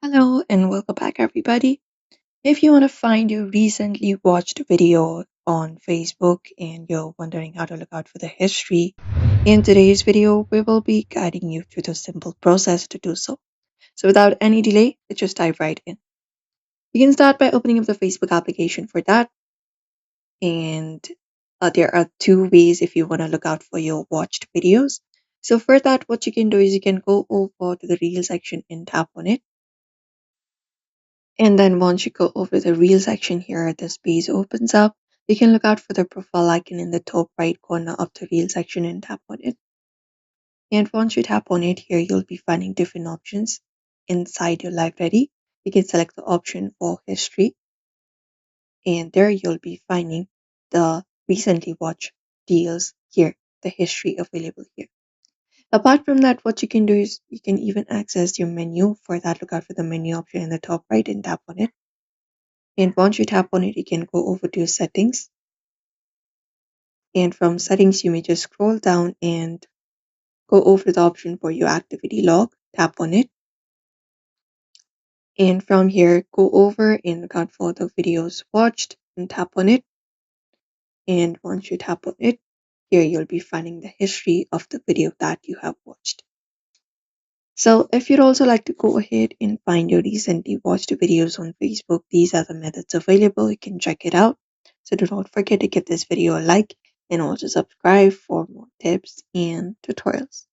Hello and welcome back, everybody. If you want to find your recently watched video on Facebook and you're wondering how to look out for the history, in today's video, we will be guiding you through the simple process to do so. So, without any delay, let's just dive right in. You can start by opening up the Facebook application for that, and there are two ways if you want to look out for your watched videos. So, for that, what you can do is you can go over to the Reel section and tap on it. And then once you go over the Reel section here, this page opens up. You can look out for the profile icon in the top right corner of the Reel section and tap on it. And once you tap on it here, you'll be finding different options inside your library. You can select the option for history, and there you'll be finding the recently watched deals here, the history available here. Apart from that, what you can do is you can even access your menu. For that, look out for the menu option in the top right and tap on it. And once you tap on it, you can go over to your settings. And from settings, you may just scroll down and go over the option for your activity log. Tap on it. And from here, go over and look out for the videos watched and tap on it. And once you tap on it, here you'll be finding the history of the video that you have watched. So if you'd also like to go ahead and find your recently watched videos on Facebook, these are the methods available. You can check it out. So do not forget to give this video a like and also subscribe for more tips and tutorials.